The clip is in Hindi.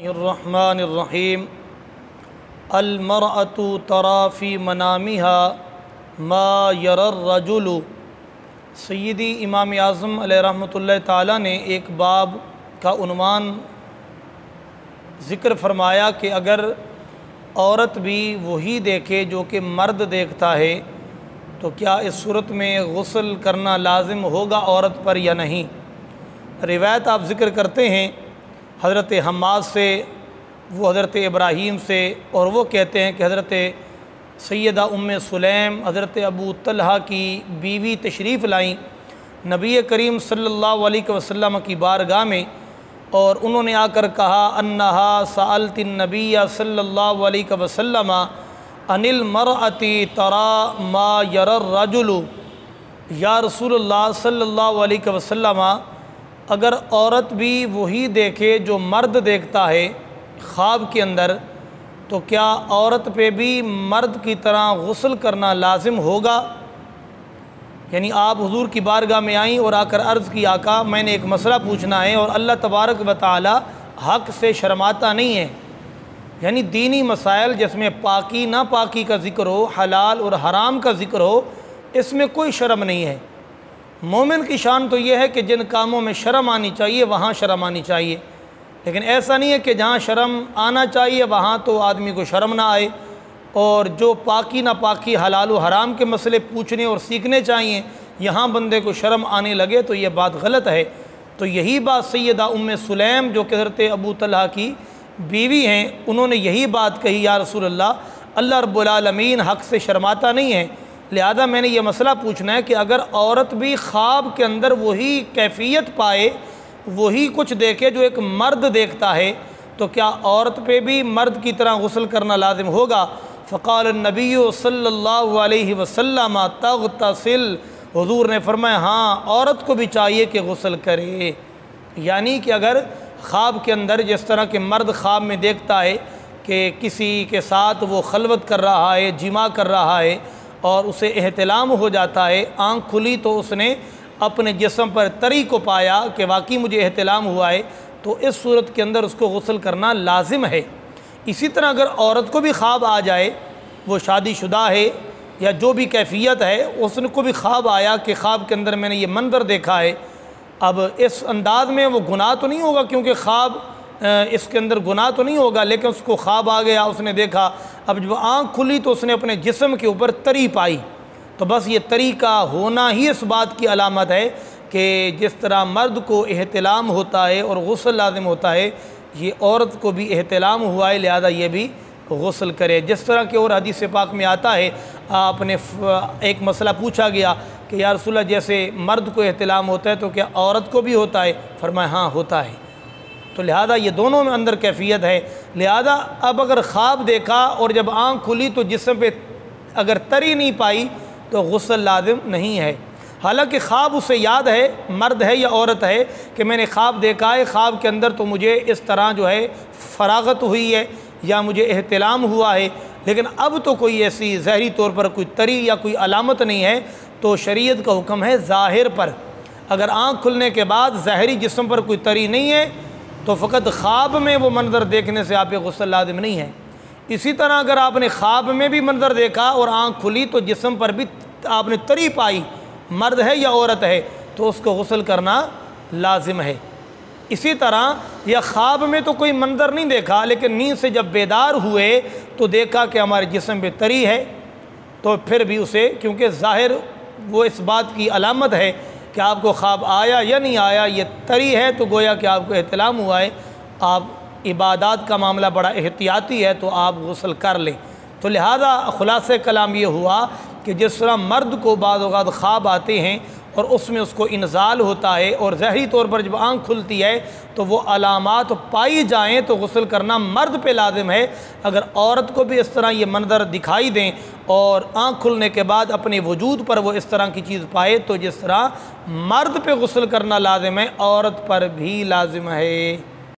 रहमानिर्रहीम अलमरअतु तराफ़ी मनामिहा मा यरर्रजुलु। सय्यदी इमाम आज़म अलैहि रहमतुल्लाह ताला ने एक बाब का उन्वान ज़िक्र फरमाया कि अगर औरत भी वही देखे जो कि मर्द देखता है तो क्या इस सूरत में गुस्ल करना लाजिम होगा औरत पर या नहीं। रिवायत आप ज़िक्र करते हैं हज़रत हम्माद से, वो हज़रत इब्राहीम से, और वो कहते हैं कि हज़रत सैयदा उम्मे सुलैम हज़रत अबू तलहा की बीवी तशरीफ़ लाईं नबी करीम सल्लल्लाहु अलैहि वसल्लम की बारगाह में, और उन्होंने आकर कहा अन्नहा सअलतिन नबिय्य सल्लल्लाहु अलैहि वसल्लम अनिल मरअति तरा मा यरर रजुलु। या रसूलुल्लाह सल्लल्लाहु अलैहि वसल्लम, अगर औरत भी वही देखे जो मर्द देखता है ख्वाब के अंदर, तो क्या औरत पे भी मर्द की तरह गुस्ल करना लाजिम होगा। यानी आप हुजूर की बारगाह में आईं और आकर अर्ज़ की आका मैंने एक मसला पूछना है, और अल्लाह तबारक व तआला हक़ से शर्माता नहीं है। यानी दीनी मसाइल जिसमें पाकी ना पाकी का ज़िक्र हो, हलाल और हराम का ज़िक्र हो, इसमें कोई शर्म नहीं है। मोमिन की शान तो यह है कि जिन कामों में शर्म आनी चाहिए वहाँ शर्म आनी चाहिए, लेकिन ऐसा नहीं है कि जहाँ शर्म आना चाहिए वहाँ तो आदमी को शर्म ना आए, और जो पाकी ना पाकी हलाल व हराम के मसले पूछने और सीखने चाहिए यहाँ बंदे को शर्म आने लगे तो ये बात गलत है। तो यही बात सैयदा उम्मे सुलैम जो कि हज़रत अबू तलहा की बीवी हैं, उन्होंने यही बात कही, या रसूल अल्लाह, अल्लाह रब्बुल आलमीन हक़ से शर्माता नहीं है, लिहाजा मैंने ये मसला पूछना है कि अगर औरत भी ख्वाब के अंदर वही कैफियत पाए, वही कुछ देखे जो एक मर्द देखता है, तो क्या औरत पे भी मर्द की तरह गुस्ल करना लाजिम होगा। फ़क़ाल नबी सल्लल्लाहु अलैहि वसल्लम तग़तसिल, हुज़ूर ने फरमाया हाँ, औरत को भी चाहिए कि गुस्ल करे। यानी कि अगर ख्वाब के अंदर जिस तरह के मर्द ख्वाब में देखता है कि किसी के साथ वो खलवत कर रहा है, जिमा कर रहा है, और उसे एहतिलाम हो जाता है, आँख खुली तो उसने अपने जिस्म पर तरी को पाया कि वाकई मुझे एहतिलाम हुआ है, तो इस सूरत के अंदर उसको गुस्ल करना लाजिम है। इसी तरह अगर औरत को भी ख्वाब आ जाए, वो शादीशुदा है या जो भी कैफियत है, उसको भी ख्वाब आया कि ख्वाब के अंदर मैंने ये मंजर देखा है, अब इस अंदाज में वो गुनाह तो नहीं होगा क्योंकि ख्वाब इसके अंदर गुनाह तो नहीं होगा, लेकिन उसको ख्वाब आ गया, उसने देखा, अब जब आँख खुली तो उसने अपने जिस्म के ऊपर तरी पाई, तो बस ये तरी का होना ही इस बात की अलामत है कि जिस तरह मर्द को एहतिलाम होता है और गुस्ल लाजिम होता है, ये औरत को भी एहतिलाम हुआ है, लिहाजा ये भी गुस्ल करे। जिस तरह के और हदीस पाक में आता है, आपने एक मसला पूछा गया कि या रसूलल्लाह जैसे मर्द को एहतिलाम होता है तो क्या औरत को भी होता है, फरमाया हाँ होता है। तो लिहाजा ये दोनों में अंदर कैफियत है। लिहाजा अब अगर ख्वाब देखा और जब आँख खुली तो जिस्म पे अगर तरी नहीं पाई तो गुस्ल लाजिम नहीं है। हालांकि ख्वाब उसे याद है, मर्द है या औरत है, कि मैंने ख्वाब देखा है, ख्वाब के अंदर तो मुझे इस तरह जो है फरागत हुई है या मुझे एहतिलाम हुआ है, लेकिन अब तो कोई ऐसी ज़ाहिरी तौर पर कोई तरी या कोई अलामत नहीं है, तो शरीयत का हुक्म है ज़ाहिर पर। अगर आँख खुलने के बाद ज़ाहिरी जिस्म पर कोई तरी नहीं है तो फ़कत ख्वाब में वो मंज़र देखने से आप पे गुस्ल लाजिम नहीं है। इसी तरह अगर आपने ख्वाब में भी मंज़र देखा और आँख खुली तो जिस्म पर भी आपने तरी पाई, मर्द है या औरत है, तो उसको गुस्ल करना लाजिम है। इसी तरह या ख्वाब में तो कोई मंज़र नहीं देखा, लेकिन नींद से जब बेदार हुए तो देखा कि हमारे जिस्म पे तरी है, तो फिर भी उसे, क्योंकि ज़ाहिर वो इस बात की अलामत है कि आपको ख्वाब आया या नहीं आया, ये तरी है तो गोया कि आपको एहतिलाम हुआ है, आप इबादत का मामला बड़ा एहतियाती है तो आप गुस्ल कर लें। तो लिहाजा खुलासे कलाम ये हुआ कि जिस तरह मर्द को बाज़ औक़ात ख्वाब आते हैं और उसमें उसको इंज़ाल होता है और ज़ाहिरी तौर पर जब आँख खुलती है तो वो अलामात पाई जाएँ तो गुस्ल करना मर्द पे लाजिम है। अगर औरत को भी इस तरह ये मंज़र दिखाई दें और आँख खुलने के बाद अपने वजूद पर वो इस तरह की चीज़ पाए, तो जिस तरह मर्द पे गुस्ल करना लाजिम है, औरत पर भी लाजिम है।